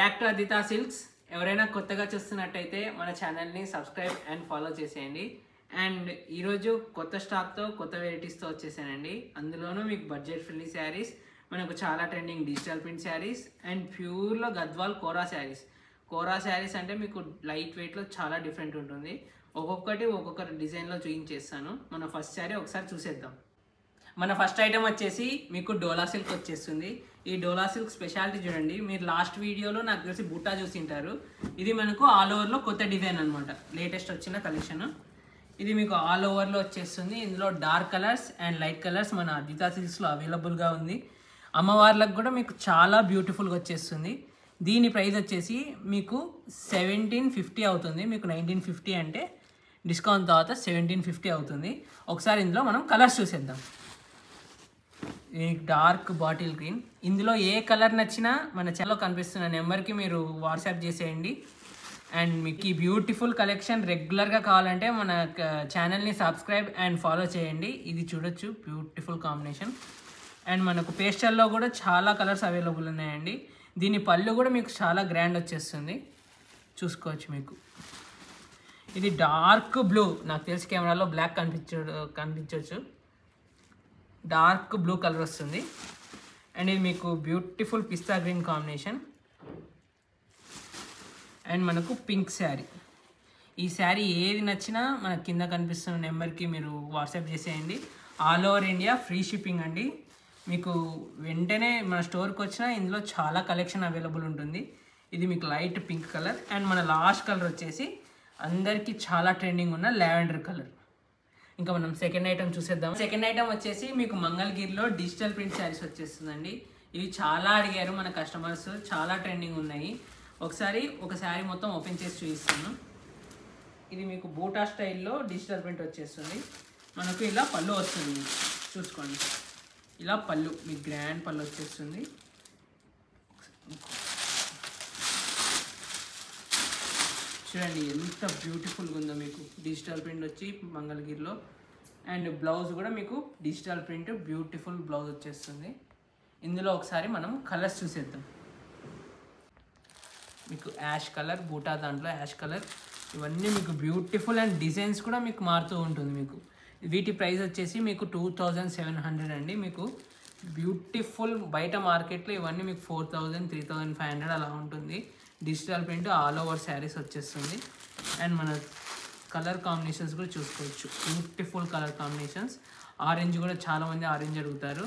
Back to అదితా silks. ఎవరైనా కొత్తగా చూస్తున్నట్టయితే మన ఛానల్ని సబ్స్క్రైబ్ అండ్ ఫాలో చేసేయండి. అండ్ ఈరోజు కొత్త స్టాక్తో కొత్త వెరైటీస్తో వచ్చేసానండి. అందులోనూ మీకు బడ్జెట్ ఫ్రెండ్లీ శారీస్, మనకు చాలా trending digital print saris and ప్యూర్లో గద్వాల్ కోరా శారీస్. కోరా శారీస్ అంటే మీకు లైట్ వెయిట్లో చాలా డిఫరెంట్ ఉంటుంది. ఒక్కొక్క డిజైన్లో చూపించేస్తాను. మన ఫస్ట్ శారీ ఒకసారి చూసేద్దాం. మన ఫస్ట్ ఐటమ్ వచ్చేసి మీకు డోలా సిల్క్ వచ్చేస్తుంది. ఈ డోలా సిల్క్ స్పెషాలిటీ చూడండి. మీరు లాస్ట్ వీడియోలో నాకు తెలిసి బుట్టా చూసింటారు. ఇది మనకు ఆల్ ఓవర్లో కొత్త డిజైన్ అనమాట, లేటెస్ట్ వచ్చిన కలెక్షన్. ఇది మీకు ఆల్ ఓవర్లో వచ్చేస్తుంది. ఇందులో dark colours and light colours మన అదితా సిల్క్స్లో అవైలబుల్గా ఉంది. అమ్మవార్లకు కూడా మీకు చాలా బ్యూటిఫుల్గా వచ్చేస్తుంది. దీని ప్రైస్ వచ్చేసి మీకు 1750 అవుతుంది. మీకు 1950 అంటే డిస్కౌంట్ తర్వాత 1750 అవుతుంది. ఒకసారి ఇందులో మనం కలర్స్ చూసేద్దాం. Dark bottle green. ఇందులో ఏ కలర్ నచ్చినా మన ఛానల్లో కనిపిస్తున్న నెంబర్కి మీరు వాట్సాప్ చేసేయండి. అండ్ మీకు ఈ బ్యూటిఫుల్ కలెక్షన్ రెగ్యులర్గా కావాలంటే మన ఛానల్ని సబ్స్క్రైబ్ అండ్ ఫాలో చేయండి. ఇది చూడొచ్చు, బ్యూటిఫుల్ కాంబినేషన్. అండ్ మనకు పేస్టల్లో కూడా చాలా కలర్స్ అవైలబుల్ ఉన్నాయండి. దీని పళ్ళు కూడా మీకు చాలా గ్రాండ్ వచ్చేస్తుంది, చూసుకోవచ్చు. మీకు ఇది డార్క్ బ్లూ, నాకు తెలిసి కెమెరాలో బ్లాక్ కనిపించవచ్చు. డార్క్ బ్లూ కలర్ వస్తుంది. అండ్ ఇది మీకు beautiful pista green combination. And మనకు పింక్ శారీ. ఈ శారీ ఏది నచ్చినా మన కింద కనిపిస్తున్న నెంబర్కి మీరు వాట్సాప్ చేసేయండి. All over India free shipping అండి. మీకు వెంటనే మన స్టోర్కి వచ్చినా ఇందులో చాలా కలెక్షన్ అవైలబుల్ ఉంటుంది. ఇది మీకు లైట్ పింక్ కలర్. అండ్ మన లాస్ట్ కలర్ వచ్చేసి అందరికీ చాలా ట్రెండింగ్ ఉన్న లావెండర్ కలర్. ఇంకా మనం సెకండ్ ఐటమ్ చూసేద్దాం. సెకండ్ ఐటమ్ వచ్చేసి మీకు మంగళగిరిలో డిజిటల్ ప్రింట్ శారీస్ వచ్చేస్తుందండి. ఇవి చాలా అడిగారు మన కస్టమర్స్, చాలా ట్రెండింగ్ ఉన్నాయి. ఒకసారి ఒక శారీ మొత్తం ఓపెన్ చేసి చూపిస్తాను. ఇది మీకు బూటా స్టైల్లో డిజిటల్ ప్రింట్ వచ్చేస్తుంది. మనకు ఇలా పళ్ళు వస్తుంది, చూసుకోండి. ఇలా పళ్ళు మీకు గ్రాండ్ పళ్ళు వచ్చేస్తుంది. చూడండి ఎంత బ్యూటిఫుల్గా ఉందో. మీకు డిజిటల్ ప్రింట్ వచ్చి మంగళగిరిలో. అండ్ బ్లౌజ్ కూడా మీకు డిజిటల్ ప్రింట్ బ్యూటిఫుల్ బ్లౌజ్ వచ్చేస్తుంది. ఇందులో ఒకసారి మనం కలర్స్ చూసేద్దాం. మీకు యాష్ కలర్, బూటా దాంట్లో యాష్ కలర్. ఇవన్నీ మీకు బ్యూటిఫుల్ అండ్ డిజైన్స్ కూడా మీకు మారుతూ ఉంటుంది. మీకు వీటి ప్రైస్ వచ్చేసి మీకు 2700 అండి. మీకు బ్యూటిఫుల్ బయట మార్కెట్లో ఇవన్నీ మీకు 4000, 3500 అలా ఉంటుంది. Digital print all over saris వచ్చేస్తుంది. అండ్ మన కలర్ కాంబినేషన్స్ కూడా చూసుకోవచ్చు, బ్యూటిఫుల్ కలర్ కాంబినేషన్స్. ఆరెంజ్ కూడా చాలామంది ఆరెంజ్ అడుగుతారు.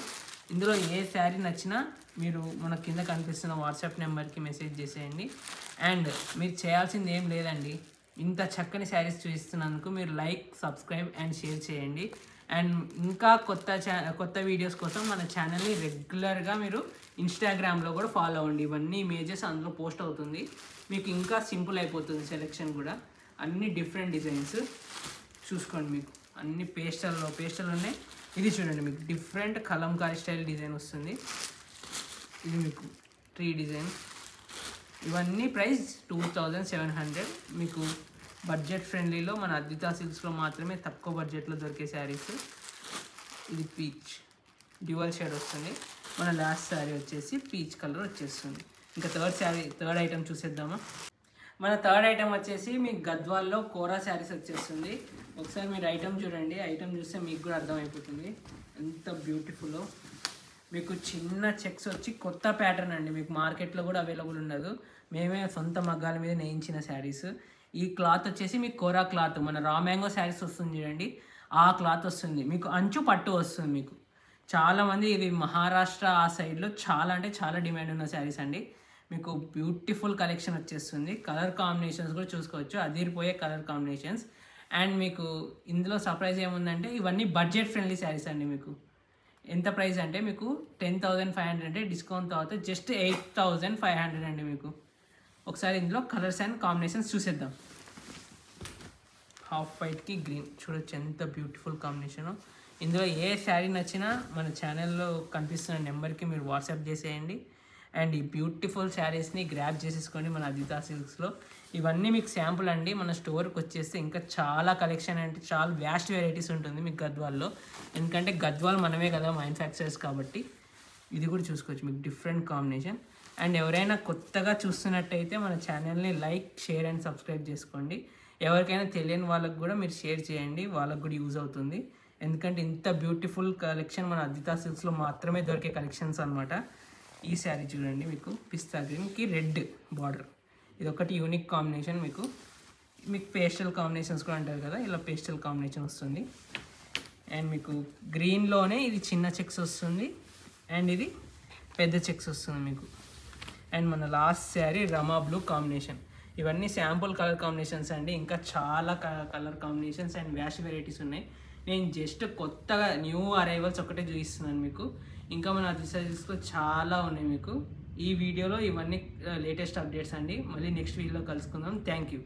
ఇందులో ఏ శారీ నచ్చినా మీరు మన కింద కనిపిస్తున్న వాట్సాప్ నెంబర్కి మెసేజ్ చేసేయండి. అండ్ మీరు చేయాల్సింది ఏం లేదండి, ఇంత చక్కని శారీస్ చూపిస్తున్నందుకు మీరు లైక్, సబ్స్క్రైబ్ అండ్ షేర్ చేయండి. అండ్ ఇంకా కొత్త వీడియోస్ కోసం మన ఛానల్ని రెగ్యులర్గా మీరు ఇన్స్టాగ్రామ్లో కూడా ఫాలో అవ్వండి. ఇవన్నీ ఇమేజెస్ అందులో పోస్ట్ అవుతుంది. మీకు ఇంకా సింపుల్ అయిపోతుంది సెలెక్షన్ కూడా. అన్ని డిఫరెంట్ డిజైన్స్ చూసుకోండి. మీకు అన్ని పేస్టల్ ఉన్నాయి. ఇది చూడండి, మీకు డిఫరెంట్ కలంకారీ స్టైల్ డిజైన్ వస్తుంది. ఇది మీకు ట్రీ డిజైన్. ఇవన్నీ ప్రైస్ 2700. మీకు బడ్జెట్ ఫ్రెండ్లీలో మన అదితా సిల్క్స్లో మాత్రమే తక్కువ బడ్జెట్లో దొరికే శారీస్. ఇది పీచ్ డ్యూయల్ షేడ్ వస్తుంది. మన లాస్ట్ శారీ వచ్చేసి పీచ్ కలర్ వచ్చేస్తుంది. ఇంకా థర్డ్ ఐటమ్ చూసేద్దామా. మన థర్డ్ ఐటమ్ వచ్చేసి మీకు గద్వాల్లో కోరా శారీస్ వచ్చేస్తుంది. ఒకసారి మీరు ఐటమ్ చూడండి. ఐటమ్ చూస్తే మీకు కూడా అర్థమైపోతుంది ఎంత బ్యూటిఫుల్లో. మీకు చిన్న చెక్స్ వచ్చి కొత్త ప్యాటర్న్ అండి. మీకు మార్కెట్లో కూడా అవైలబుల్ ఉండదు. మేమే సొంత మగ్గాల మీద నేయించిన శారీస్. ఈ క్లాత్ వచ్చేసి మీకు కోరా క్లాత్, మన రా మ్యాంగో శారీస్ వస్తుంది చూడండి, ఆ క్లాత్ వస్తుంది. మీకు అంచు పట్టు వస్తుంది. మీకు చాలామంది ఇది మహారాష్ట్ర ఆ సైడ్లో చాలా అంటే చాలా డిమాండ్ ఉన్న శారీస్ అండి. మీకు బ్యూటిఫుల్ కలెక్షన్ వచ్చేస్తుంది. కలర్ కాంబినేషన్స్ కూడా చూసుకోవచ్చు, అదిరిపోయే కలర్ కాంబినేషన్స్. అండ్ మీకు ఇందులో సర్ప్రైజ్ ఏముందంటే ఇవన్నీ బడ్జెట్ ఫ్రెండ్లీ శారీస్ అండి. మీకు ఎంత ప్రైస్ అంటే మీకు 10,500 అంటే డిస్కౌంట్ తర్వాత జస్ట్ 8,500 అండి. మీకు ఒకసారి ఇందులో కలర్స్ అండ్ కాంబినేషన్స్ చూసేద్దాం. హాఫ్ వైట్కి గ్రీన్ చూడొచ్చు ఎంత బ్యూటిఫుల్ కాంబినేషను. ఇందులో ఏ శారీ నచ్చినా మన ఛానల్లో కనిపిస్తున్న నెంబర్కి మీరు వాట్సాప్ చేసేయండి. అండ్ ఈ బ్యూటిఫుల్ శారీస్ని గ్రాప్ చేసేసుకోండి మన అదితా సిల్క్స్లో. ఇవన్నీ మీకు శాంపుల్ అండి. మన స్టోర్కి వచ్చేస్తే ఇంకా చాలా కలెక్షన్ అంటే చాలా వ్యాస్ట్ వెరైటీస్ ఉంటుంది మీకు గద్వాల్లో. ఎందుకంటే గద్వాల్ మనమే కదా మ్యానుఫ్యాక్చరర్స్ కాబట్టి. ఇది కూడా చూసుకోవచ్చు, మీకు డిఫరెంట్ కాంబినేషన్. అండ్ ఎవరైనా కొత్తగా చూస్తున్నట్టయితే మన ఛానల్ని లైక్, షేర్ అండ్ సబ్స్క్రైబ్ చేసుకోండి. ఎవరికైనా తెలియని వాళ్ళకు కూడా మీరు షేర్ చేయండి, వాళ్ళకు కూడా యూజ్ అవుతుంది. ఎందుకంటే ఇంత బ్యూటిఫుల్ కలెక్షన్ మన అద్వితా సిల్క్స్లో మాత్రమే దొరికే కలెక్షన్స్ అనమాట. ఈ శారీ చూడండి, మీకు పిస్తా గ్రీన్కి రెడ్ బార్డర్, ఇది ఒకటి యూనిక్ కాంబినేషన్. మీకు పేస్టల్ కాంబినేషన్స్ కూడా అంటారు కదా, ఇలా పేస్టల్ కాంబినేషన్ వస్తుంది. అండ్ మీకు గ్రీన్లోనే ఇది చిన్న చెక్స్ వస్తుంది అండ్ ఇది పెద్ద చెక్స్ వస్తుంది మీకు. అండ్ మన లాస్ట్ శారీ రమా బ్లూ కాంబినేషన్. ఇవన్నీ శాంపుల్ కలర్ కాంబినేషన్స్ అండి, ఇంకా చాలా కలర్ కాంబినేషన్స్ అండ్ వ్యాష్ వెరైటీస్ ఉన్నాయి. నేను జస్ట్ కొత్తగా న్యూ అరైవల్స్ ఒకటే చూపిస్తున్నాను మీకు. ఇంకా మన అద్వితా సిల్క్స్లో చాలా ఉన్నాయి మీకు. ఈ వీడియోలో ఇవన్నీ లేటెస్ట్ అప్డేట్స్ అండి. మళ్ళీ నెక్స్ట్ వీడియోలో కలుసుకుందాం. Thank you.